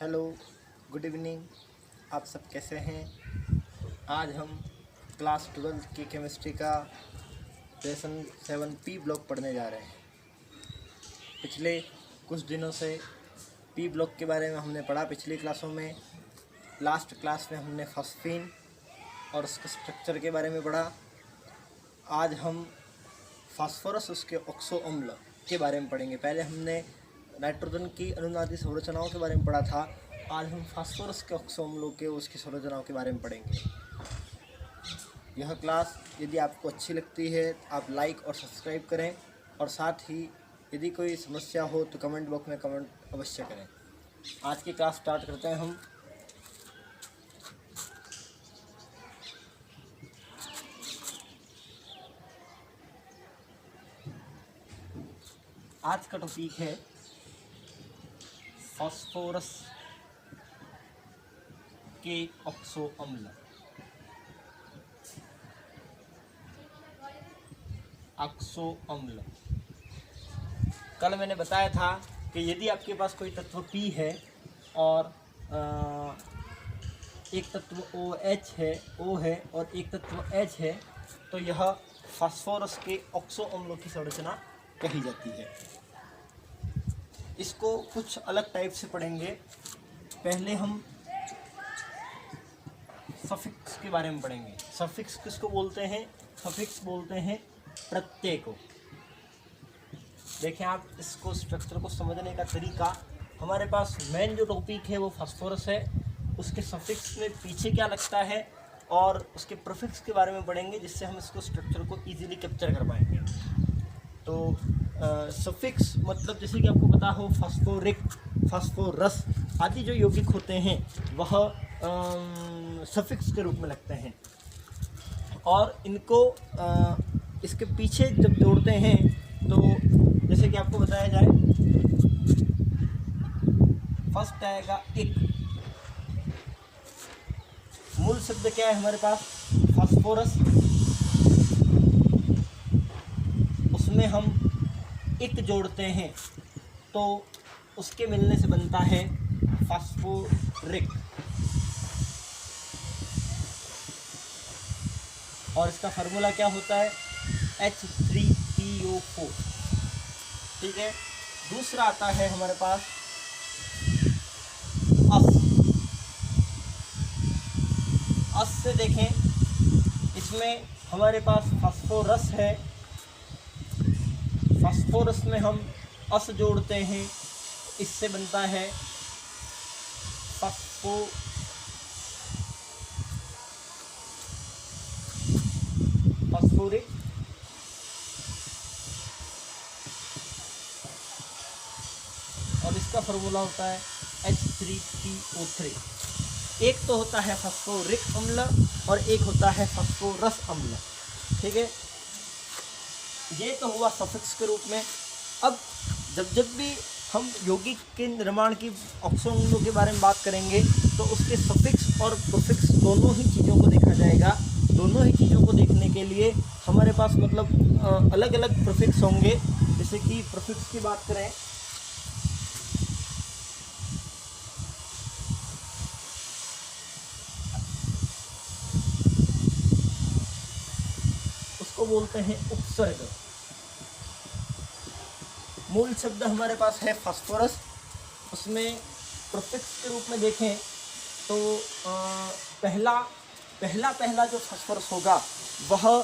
Hello, good evening. आप सब कैसे हैं? आज हम क्लास 12 की केमिस्ट्री का लेसन 7 पी ब्लॉक पढ़ने जा रहे हैं। पिछले कुछ दिनों से पी ब्लॉक के बारे में हमने पढ़ा पिछली क्लासों में। लास्ट क्लास में हमने फॉस्फीन और उसके स्ट्रक्चर के बारे में पढ़ा। आज हम फास्फोरस उसके ऑक्सो अम्ल के बारे में पढ़ेंगे। पहले हमने नाइट्रोजन की अनुनादी संरचनाओं के बारे में पढ़ा था। आज हम फास्फोरस के ऑक्सो अम्लों के उसकी संरचनाओं के बारे में पढ़ेंगे। यह क्लास यदि आपको अच्छी लगती है तो आप लाइक और सब्सक्राइब करें, और साथ ही यदि कोई समस्या हो तो कमेंट बॉक्स में कमेंट अवश्य करें। आज की क्लास स्टार्ट करते हैं हम। आज का टॉपिक है फास्फोरस के ऑक्सो अम्ल। ऑक्सो अम्ल, कल मैंने बताया था कि यदि आपके पास कोई तत्व P है और एक तत्व OH है, O है, और एक तत्व H है, तो यह फास्फोरस के ऑक्सो अम्लों की संरचना कही जाती है। इसको कुछ अलग टाइप से पढ़ेंगे। पहले हम सफिक्स के बारे में पढ़ेंगे। सफिक्स किसको बोलते हैं? सफिक्स बोलते हैं प्रत्यय को। देखें आप इसको, स्ट्रक्चर को समझने का तरीका। हमारे पास मेन जो टॉपिक है वो फास्फोरस है। उसके सफिक्स में पीछे क्या लगता है और उसके प्रीफिक्स के बारे में पढ़ेंगे, जिससे हम इसको स्ट्रक्चर को इजीली कैप्चर कर पाएंगे। तो सफिक्स मतलब जैसे कि आपको पता हो फास्फोरिक, फास्फोरस आदि जो यौगिक होते हैं वह सफिक्स के रूप में लगते हैं, और इनको इसके पीछे जब जोड़ते हैं तो जैसे कि आपको बताया जाए, फर्स्ट आएगा एक। मूल शब्द क्या है हमारे पास? फास्फोरस। उसमें हम एक जोड़ते हैं तो उसके मिलने से बनता है फास्फोरिक, और इसका फार्मूला क्या होता है? H3PO4। ठीक है। दूसरा आता है हमारे पास अस। अस से देखें, इसमें हमारे पास फास्फोरस है। फास्फोरस में हम अस जोड़ते हैं, इससे बनता है फास्फोरिक। और इसका फार्मूला होता है H3PO3। एक तो होता है फास्फोरिक अम्ल और एक होता है फास्फोरस अम्ल। ठीक है, ये तो हुआ सफिक्स के रूप में। अब जब भी हम यौगिक के निर्माण की ऑक्सो अम्लों के बारे में बात करेंगे तो उसके सफिक्स और प्रीफिक्स दोनों ही चीज़ों को देखा जाएगा। दोनों ही चीज़ों को देखने के लिए हमारे पास मतलब अलग अलग प्रीफिक्स होंगे। जैसे कि प्रीफिक्स की बात करें, उसको बोलते हैं उपसर्ग। मूल शब्द हमारे पास है फास्फोरस। उसमें प्रीफिक्स के रूप में देखें तो पहला जो फास्फोरस होगा वह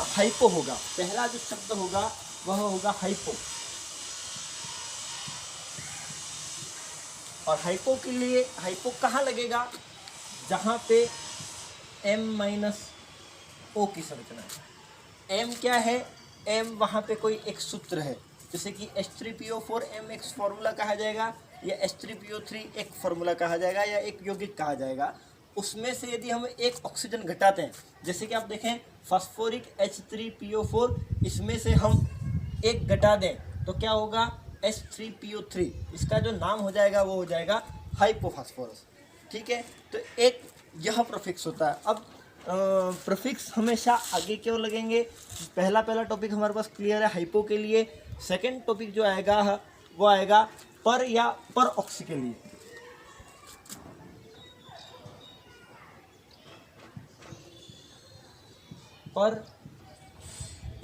हाइपो होगा। पहला जो शब्द होगा वह होगा हाइपो। और हाइपो के लिए हाइपो कहाँ लगेगा? जहाँ पे M-O की संरचना है। M क्या है? M वहाँ पे कोई एक सूत्र है, जैसे कि H3PO4 M एक फॉर्मूला कहा जाएगा, या H3PO3 एक फॉर्मूला कहा जाएगा, या एक यौगिक कहा जाएगा। उसमें से यदि हम एक ऑक्सीजन घटाते हैं, जैसे कि आप देखें फास्फोरिक H3PO4, इसमें से हम एक घटा दें तो क्या होगा? H3PO3। इसका जो नाम हो जाएगा वो हो जाएगा हाइपोफास्फोरस। ठीक है, तो एक यह प्रीफिक्स होता है। अब प्रीफिक्स हमेशा आगे क्यों लगेंगे? पहला टॉपिक हमारे पास क्लियर है हाइपो के लिए। सेकंड टॉपिक जो आएगा वो आएगा पर या पर ऑक्सी के लिए। पर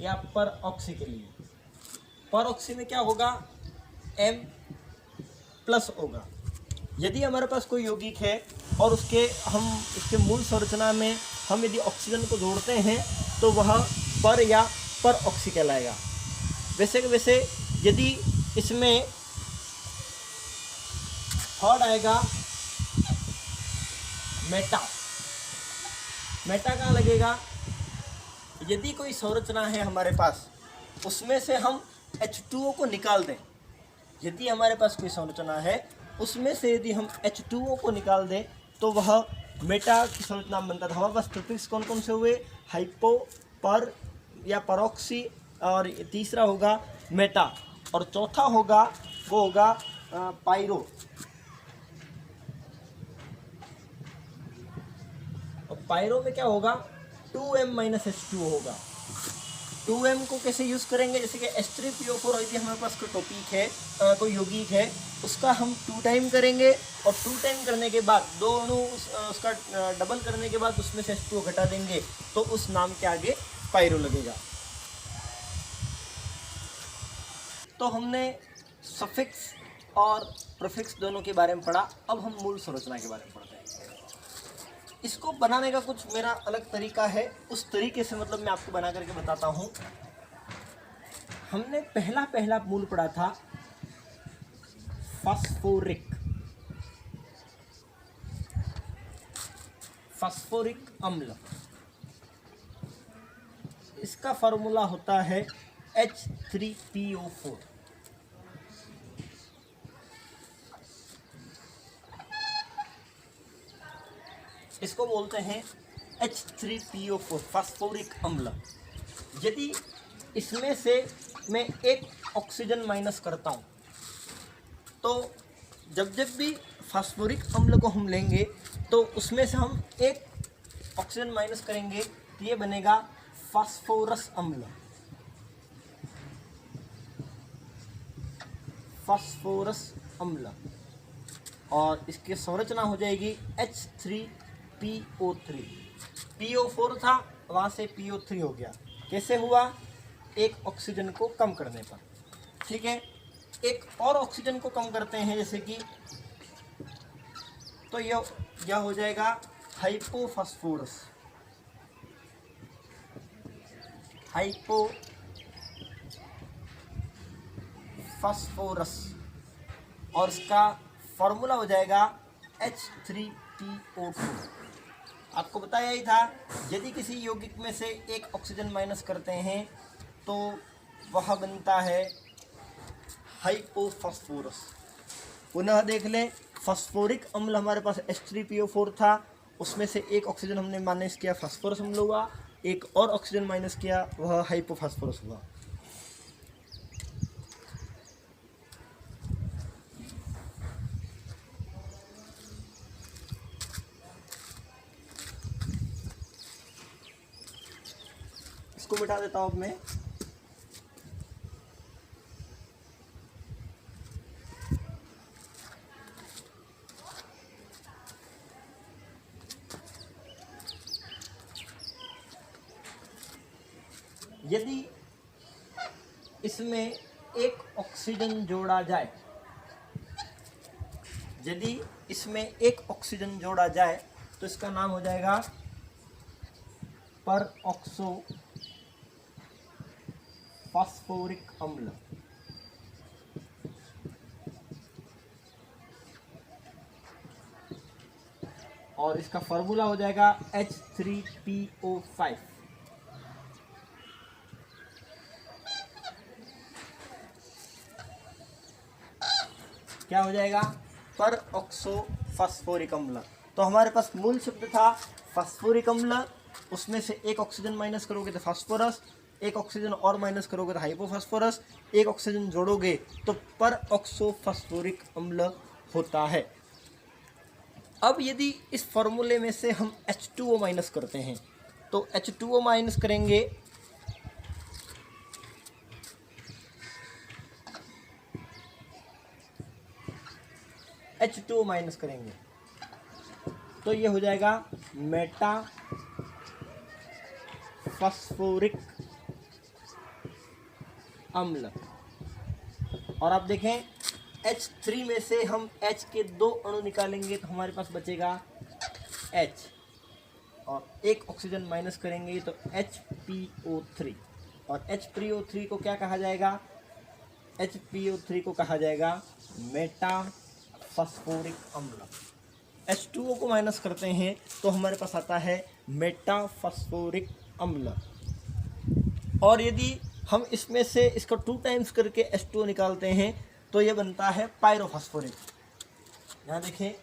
या पर ऑक्सी के लिए। पर ऑक्सी में क्या होगा, M प्लस होगा। यदि हमारे पास कोई यौगिक है और उसके मूल संरचना में हम यदि ऑक्सीजन को जोड़ते हैं तो वह पर या पर ऑक्सी कहलाएगा। वैसे यदि इसमें थर्ड आएगा मेटा। मेटा कहाँ लगेगा, यदि कोई संरचना है हमारे पास उसमें से हम H2O को निकाल दें, यदि हमारे पास कोई संरचना है उसमें से यदि हम H2O को निकाल दें तो वह मेटा की संरचना बनता था। हमारे पास प्रीफिक्स कौन कौन से हुए, हाइपो, पर या परऑक्सी, और तीसरा होगा मेटा, और चौथा होगा वो होगा पायरो। और पायरो में क्या होगा, 2M-H2O होगा। 2M को कैसे यूज़ करेंगे, जैसे कि H3PO4 यदि हमारे पास कोई टॉपिक है, कोई यौगिक है, उसका हम 2 टाइम करेंगे और 2 टाइम करने के बाद दोनों उसका डबल करने के बाद उसमें से H2O घटा देंगे तो उस नाम के आगे पायरो लगेगा। तो हमने सफिक्स और प्रीफिक्स दोनों के बारे में पढ़ा। अब हम मूल संरचना के बारे में पढ़ते हैं। इसको बनाने का कुछ मेरा अलग तरीका है, उस तरीके से मतलब मैं आपको बना करके बताता हूँ। हमने पहला मूल पढ़ा था फास्फोरिक अम्ल। इसका फॉर्मूला होता है H3PO4। इसको बोलते हैं H3PO4 फास्फोरिक अम्ल। यदि इसमें से मैं एक ऑक्सीजन माइनस करता हूँ तो जब भी फास्फोरिक अम्ल को हम लेंगे तो उसमें से हम एक ऑक्सीजन माइनस करेंगे तो ये बनेगा फास्फोरस अम्ल। फास्फोरस अम्ल, और इसकी संरचना हो जाएगी H3PO3। PO4 था, वहाँ से PO3 हो गया। कैसे हुआ, एक ऑक्सीजन को कम करने पर। ठीक है, एक और ऑक्सीजन को कम करते हैं जैसे कि, तो यह हो जाएगा हाइपोफॉस्फोरस। हाइपोफॉस्फोरस, और इसका फॉर्मूला हो जाएगा H3PO2। आपको बताया ही था, यदि किसी यौगिक में से एक ऑक्सीजन माइनस करते हैं तो वह बनता है हाइपोफॉस्फोरस। पुनः देख लें, फास्फोरिक अम्ल हमारे पास H3PO4 था, उसमें से एक ऑक्सीजन हमने माइनस किया, फास्फोरस अम्ल हुआ। एक और ऑक्सीजन माइनस किया, वह हाइपोफॉस्फोरस हुआ। इसको मिटा देता हूं अब मैं। यदि इसमें एक ऑक्सीजन जोड़ा जाए, यदि इसमें एक ऑक्सीजन जोड़ा जाए तो इसका नाम हो जाएगा परऑक्सो फास्फोरिक अम्ल। और इसका फॉर्मूला हो जाएगा H3PO5। क्या हो जाएगा, परऑक्सो फास्फोरिक अम्ल। तो हमारे पास मूल शब्द था फास्फोरिक अम्ल, उसमें से एक ऑक्सीजन माइनस करोगे तो फास्फोरस, एक ऑक्सीजन और माइनस करोगे तो हाइपोफॉस्फोरस, एक ऑक्सीजन जोड़ोगे तो परऑक्सो फास्फोरिक अम्ल होता है। अब यदि इस फॉर्मूले में से हम H2O माइनस करते हैं तो H2O माइनस करेंगे H2O माइनस करेंगे तो ये हो जाएगा मेटा फॉस्फोरिक अम्ल। और आप देखें H3 में से हम H के 2 अणु निकालेंगे तो हमारे पास बचेगा H, और एक ऑक्सीजन माइनस करेंगे तो HPO3, और HPO3 को क्या कहा जाएगा? HPO3 को कहा जाएगा मेटा फॉस्फोरिक अम्ल। H2O को माइनस करते हैं तो हमारे पास आता है मेटा फॉस्फोरिक अम्ल। और यदि हम इसमें से इसको 2 टाइम्स करके H2O निकालते हैं तो ये बनता है पायरोफॉस्फोरिक। यहाँ देखें,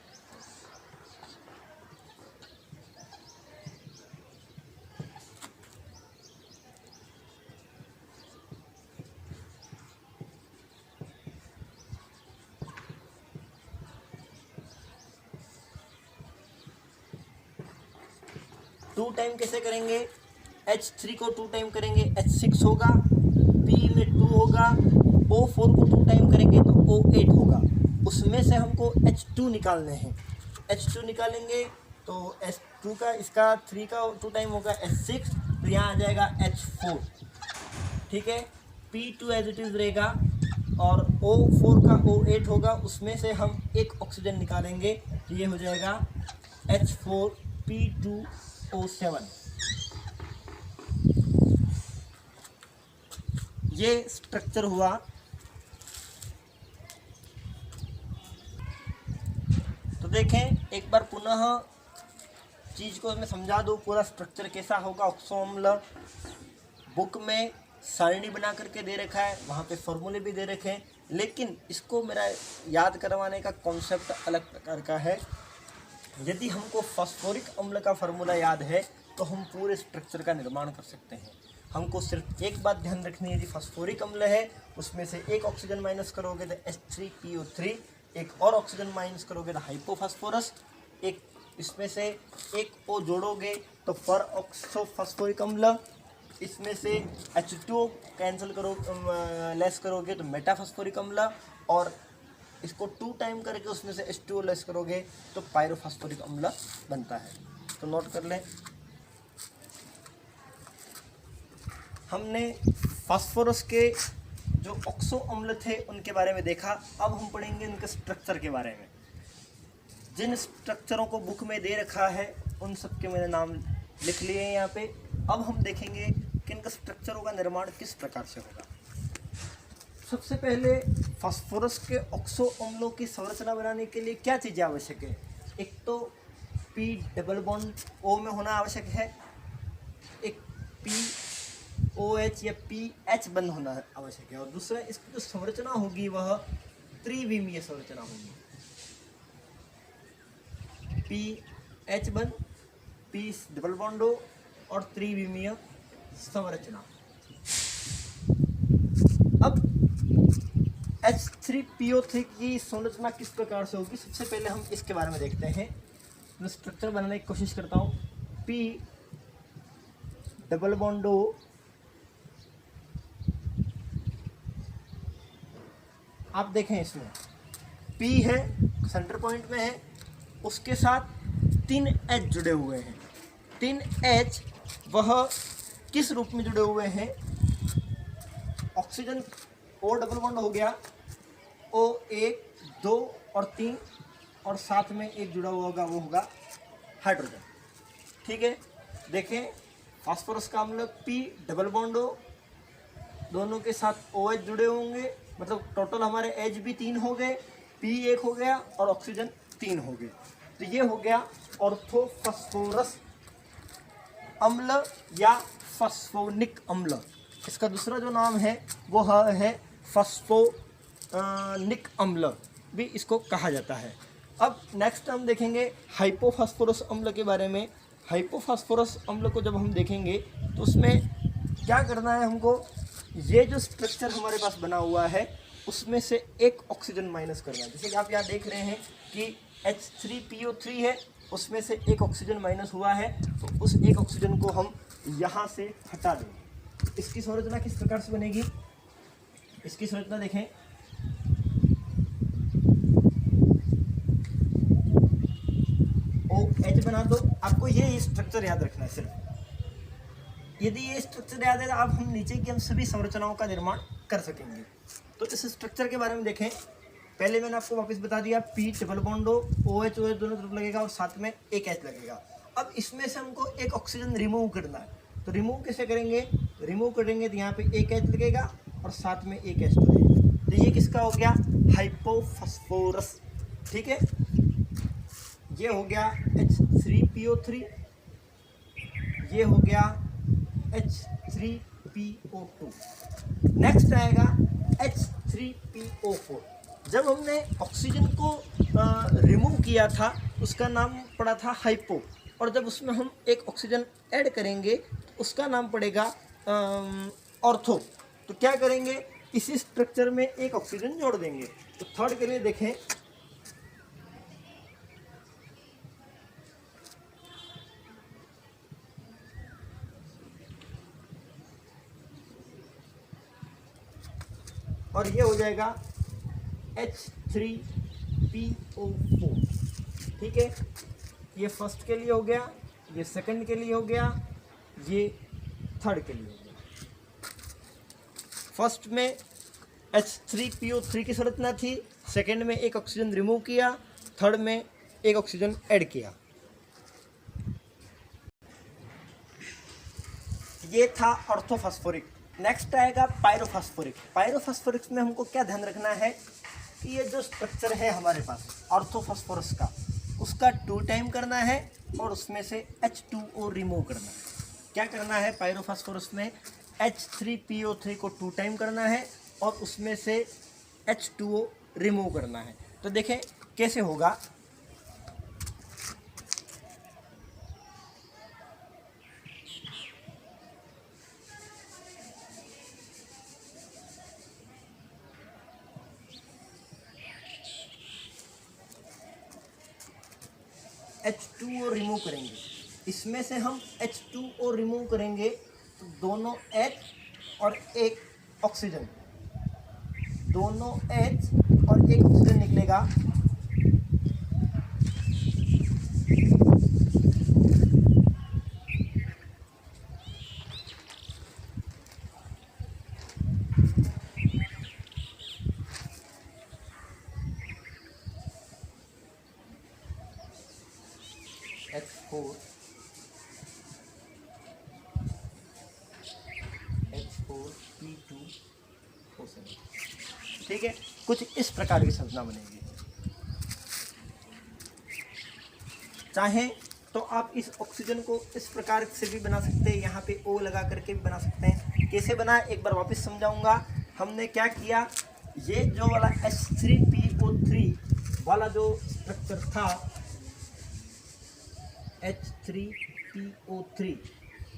टू टाइम कैसे करेंगे? H3 को 2 टाइम करेंगे H6 होगा, P में 2 होगा, O4 को 2 टाइम करेंगे तो O8 होगा। उसमें से हमको H2 निकालने हैं। H2 निकालेंगे तो H2 का इसका 3 का 2 टाइम होगा H6, तो यहाँ आ जाएगा H4। ठीक है, P2 एज इट इज़ रहेगा और O4 का O8 होगा। उसमें से हम एक ऑक्सीजन निकालेंगे तो ये हो जाएगा H4P2O7। ये स्ट्रक्चर हुआ। तो देखें एक बार पुनः चीज़ को मैं समझा दूँ, पूरा स्ट्रक्चर कैसा होगा। ऑक्सो अम्ल बुक में सारणी बना करके दे रखा है, वहाँ पे फॉर्मूले भी दे रखे हैं, लेकिन इसको मेरा याद करवाने का कॉन्सेप्ट अलग प्रकार का है। यदि हमको फास्फोरिक अम्ल का फार्मूला याद है तो हम पूरे स्ट्रक्चर का निर्माण कर सकते हैं। हमको सिर्फ एक बात ध्यान रखनी है, यदि फास्फोरिक अम्ल है उसमें से एक ऑक्सीजन माइनस करोगे तो H3PO3, एक और ऑक्सीजन माइनस करोगे तो हाइपोफास्फोरस, एक इसमें से एक O जोड़ोगे तो पर ऑक्सो फास्फोरिक अम्ल, इसमें से H2O कैंसिल करो लेस करोगे तो मेटाफास्फोरिक अम्ल, और इसको 2 टाइम करके उसमें से H2O लेस करोगे तो पायरोफास्फोरिक अम्ल बनता है। तो नोट कर लें, हमने फास्फोरस के जो ऑक्सो अम्ल थे उनके बारे में देखा। अब हम पढ़ेंगे उनके स्ट्रक्चर के बारे में। जिन स्ट्रक्चरों को बुक में दे रखा है उन सब के मैंने नाम लिख लिए हैं यहाँ पे। अब हम देखेंगे कि इनका स्ट्रक्चरों का निर्माण किस प्रकार से होगा। सबसे पहले फास्फोरस के ऑक्सो अम्लों की संरचना बनाने के लिए क्या चीज़ें आवश्यक है? एक तो P डबल बॉन्ड O में होना आवश्यक है, एक POH या PH बंध होना आवश्यक है, और दूसरा इसकी जो संरचना होगी वह त्रिविमीय संरचना होगी। PH बंध, P डबल बॉन्ड O और त्रिविमीय संरचना। अब H3PO3 की संरचना किस प्रकार से होगी, सबसे पहले हम इसके बारे में देखते हैं। मैं स्ट्रक्चर बनाने की कोशिश करता हूँ। P डबल बॉन्ड O, आप देखें इसमें P है, सेंटर पॉइंट में है, उसके साथ 3 H जुड़े हुए हैं। 3 H वह किस रूप में जुड़े हुए हैं? ऑक्सीजन O डबल बॉन्ड हो गया, O 1, 2 और 3, और साथ में एक जुड़ा हुआ होगा, वो होगा हाइड्रोजन। ठीक है, देखें फास्फोरस का अम्ल P डबल बॉन्ड O, दोनों के साथ OH जुड़े होंगे, मतलब टोटल हमारे H भी 3 हो गए, P 1 हो गया और ऑक्सीजन 3 हो गए। तो ये हो गया ऑर्थोफॉस्फोरस अम्ल या फास्फोनिक अम्ल। इसका दूसरा जो नाम है वो है फास्फोनिक अम्ल, भी इसको कहा जाता है। अब नेक्स्ट हम देखेंगे हाइपोफास्फोरस अम्ल के बारे में। हाइपोफास्फोरस अम्ल को जब हम देखेंगे तो उसमें क्या करना है हमको, ये जो स्ट्रक्चर हमारे पास बना हुआ है उसमें से एक ऑक्सीजन माइनस करना है। जैसे कि आप यहाँ देख रहे हैं कि H3PO3 है, उसमें से एक ऑक्सीजन माइनस हुआ है, तो उस एक ऑक्सीजन को हम यहाँ से हटा दें। इसकी संरचना किस प्रकार से बनेगी, इसकी संरचना देखें। OH बना दो, आपको ये स्ट्रक्चर याद रखना है सिर्फ। यदि ये स्ट्रक्चर याद है तो अब हम नीचे की हम सभी संरचनाओं का निर्माण कर सकेंगे। तो इस स्ट्रक्चर के बारे में देखें, पहले मैंने आपको वापस बता दिया, P double bond OH OH दोनों तरफ लगेगा और साथ में एक H लगेगा। अब इसमें से हमको एक ऑक्सीजन रिमूव करना है, तो रिमूव कैसे करेंगे? रिमूव करेंगे तो यहाँ पे एक H लगेगा और साथ में एक H लगेगा, तो ये किसका हो गया? हाइपोफॉस्फोरस। ठीक है, ये हो गया H3PO3, ये हो गया H3PO2। नेक्स्ट आएगा H3PO4। जब हमने ऑक्सीजन को रिमूव किया था उसका नाम पड़ा था हाइपो, और जब उसमें हम एक ऑक्सीजन ऐड करेंगे तो उसका नाम पड़ेगा ऑर्थो। तो क्या करेंगे? इसी स्ट्रक्चर में एक ऑक्सीजन जोड़ देंगे। तो थर्ड के लिए देखें, और ये हो जाएगा H3PO4। ठीक है, ये फर्स्ट के लिए हो गया, ये सेकंड के लिए हो गया, ये थर्ड के लिए हो गया। फर्स्ट में H3PO3 की संरचना थी, सेकंड में एक ऑक्सीजन रिमूव किया, थर्ड में एक ऑक्सीजन ऐड किया। ये था ऑर्थोफॉस्फोरिक। नेक्स्ट आएगा पायरोफॉस्फोरिक। पायरोफॉस्फोरिक में हमको क्या ध्यान रखना है कि ये जो स्ट्रक्चर है हमारे पास ऑर्थोफॉस्फोरस का, उसका 2 टाइम करना है और उसमें से H2O रिमूव करना है। क्या करना है? पायरोफॉस्फोरस में H3PO3 को 2 टाइम करना है और उसमें से H2O रिमूव करना है। तो देखें कैसे होगा। H2O रिमूव करेंगे, इसमें से हम H2O रिमूव करेंगे तो दोनों H और एक ऑक्सीजन, दोनों H और एक ऑक्सीजन निकलेगा। H4 H4P2O7। ठीक है, कुछ इस प्रकार की संरचना बनेगी। चाहें तो आप इस ऑक्सीजन को इस प्रकार से भी बना सकते हैं, यहाँ पे O लगा करके भी बना सकते हैं। कैसे बना एक बार वापस समझाऊंगा। हमने क्या किया, ये जो वाला H3PO3 वाला जो स्ट्रक्चर था H3PO3,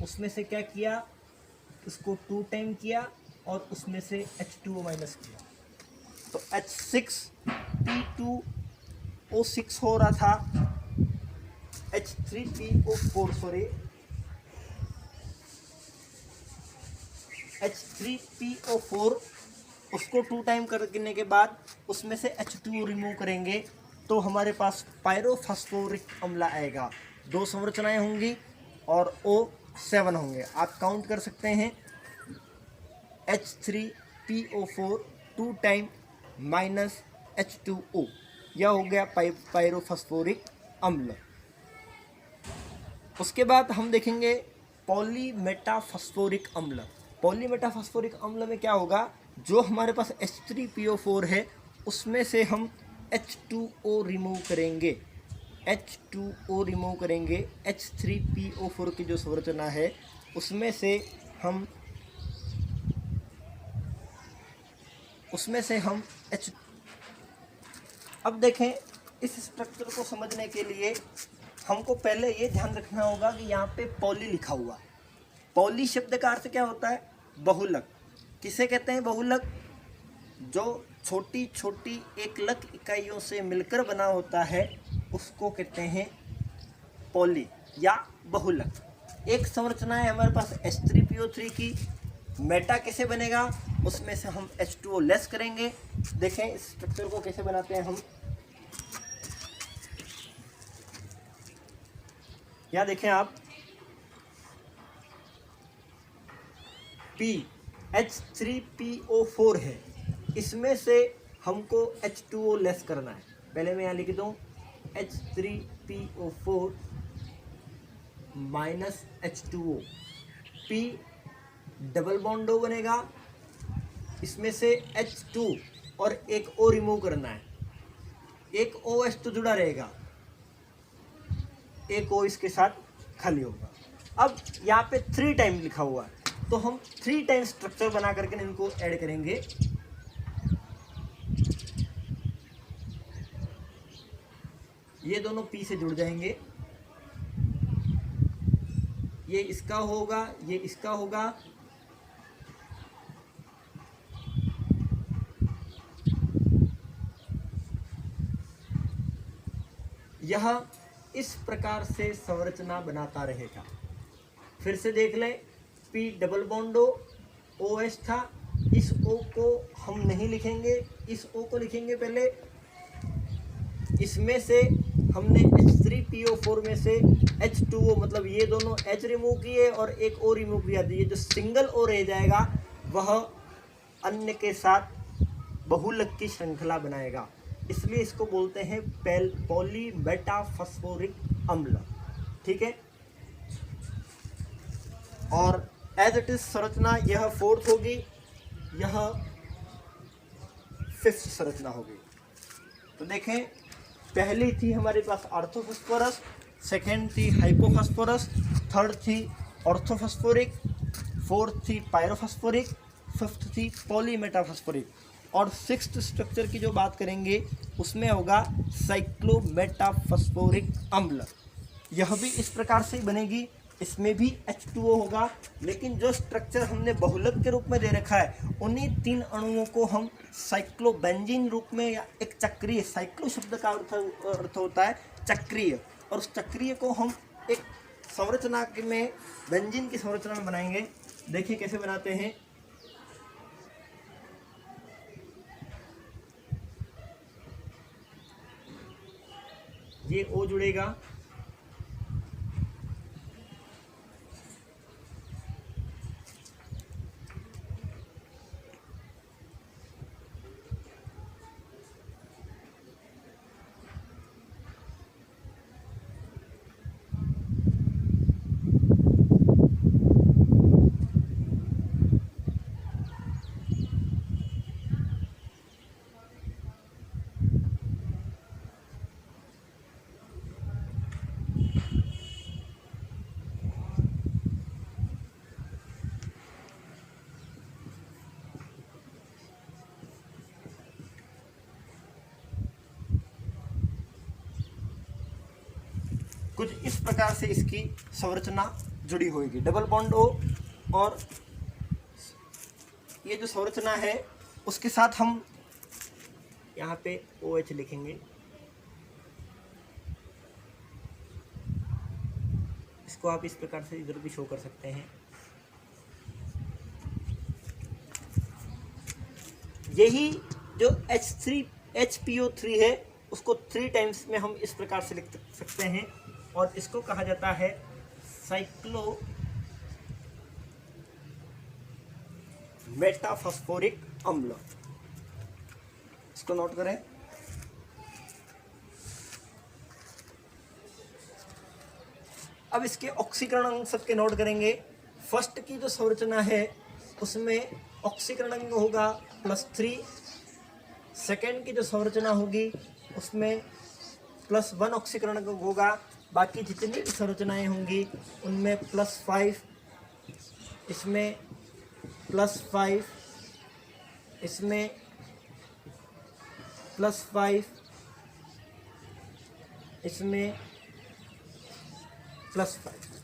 उसमें से क्या किया, इसको 2 टाइम किया और उसमें से H2O माइनस किया, तो H6P2O6 हो रहा था। H3PO4 सॉरी H3PO4, उसको 2 टाइम करने के बाद उसमें से H2O रिमूव करेंगे तो हमारे पास पायरोफॉस्फोरिक अम्ल आएगा। 2 संरचनाएं होंगी और O7 होंगे। आप काउंट कर सकते हैं, H3PO4 2 टाइम माइनस H2O, यह हो गया पायरोफॉस्फोरिक अम्ल। उसके बाद हम देखेंगे पॉलीमेटाफॉस्फोरिक अम्ल। पॉलीमेटाफॉस्फोरिक अम्ल में क्या होगा, जो हमारे पास H3PO4 है उसमें से हम H2O रिमूव करेंगे, H2O रिमूव करेंगे। H3PO4 की जो संरचना है उसमें से हम अब देखें, इस स्ट्रक्चर को समझने के लिए हमको पहले ये ध्यान रखना होगा कि यहाँ पे पॉली लिखा हुआ। पॉली शब्द का अर्थ क्या होता है? बहुलक। किसे कहते हैं बहुलक? जो छोटी छोटी एकलक इकाइयों से मिलकर बना होता है उसको कहते हैं पॉली या बहुलक। एक संरचना है हमारे पास H3PO3 की, मेटा कैसे बनेगा, उसमें से हम H2O लेस करेंगे। देखें इस स्ट्रक्चर को कैसे बनाते हैं हम। यहाँ देखें आप, P H3PO4 है, इसमें से हमको H2O लेस करना है। पहले मैं यहाँ लिख दूँ H3PO4 minus H2O, P double bond O बनेगा, इसमें से H2 और एक O रिमूव करना है, एक OH तो जुड़ा रहेगा, एक O इसके साथ खाली होगा। अब यहाँ पे 3 टाइम लिखा हुआ है, तो हम 3 टाइम स्ट्रक्चर बना करके इनको ऐड करेंगे। ये दोनों P से जुड़ जाएंगे, ये इसका होगा, ये इसका होगा, यह इस प्रकार से संरचना बनाता रहेगा। फिर से देख लें, P डबल बॉन्ड OH था, इस O को हम नहीं लिखेंगे, इस O को लिखेंगे पहले। इसमें से हमने H3PO4 में से H2O मतलब ये दोनों H रिमूव किए और एक O रिमूव किया, ये जो सिंगल O रह जाएगा वह अन्य के साथ बहुलक की श्रृंखला बनाएगा, इसलिए इसको बोलते हैं पॉलीमेटाफॉस्फोरिक अम्ल। ठीक है, और एज इट इज संरचना यह 4th होगी, यह 5th संरचना होगी। तो देखें, पहली थी हमारे पास ऑर्थोफॉस्फोरस, सेकेंड थी हाइपोफॉस्फोरस, थर्ड थी ऑर्थोफॉस्फोरिक, 4th थी पायरोफॉस्फोरिक, 5th थी पॉलीमेटाफॉस्फोरिक, और 6th स्ट्रक्चर की जो बात करेंगे उसमें होगा साइक्लोमेटाफॉस्फोरिक अम्ल। यह भी इस प्रकार से बनेगी, इसमें भी H2O होगा, लेकिन जो स्ट्रक्चर हमने बहुलक के रूप में दे रखा है उन्हीं 3 अणुओं को हम साइक्लोबेंजीन रूप में, या एक चक्रीय, साइक्लो शब्द का अर्थ होता है चक्रीय, और उस चक्रीय को हम एक संरचना में, बेंजीन की संरचना में बनाएंगे। देखिए कैसे बनाते हैं। ये O जुड़ेगा, कुछ इस प्रकार से इसकी संरचना जुड़ी होगी, डबल बॉन्ड O, और ये जो संरचना है उसके साथ हम यहाँ पे OH लिखेंगे। इसको आप इस प्रकार से इधर भी शो कर सकते हैं। यही जो HPO3 है उसको 3 टाइम्स में हम इस प्रकार से लिख सकते हैं, और इसको कहा जाता है साइक्लो मेटाफॉस्फोरिक अम्ल। इसको नोट करें। अब इसके ऑक्सीकरण अंग सबके नोट करेंगे। फर्स्ट की जो संरचना है उसमें ऑक्सीकरण अंग होगा +3, सेकेंड की जो संरचना होगी उसमें +1 ऑक्सीकरण अंग होगा, बाकी जितनी भी संरचनाएं होंगी उनमें +5, इसमें +5, इसमें +5, इसमें +5।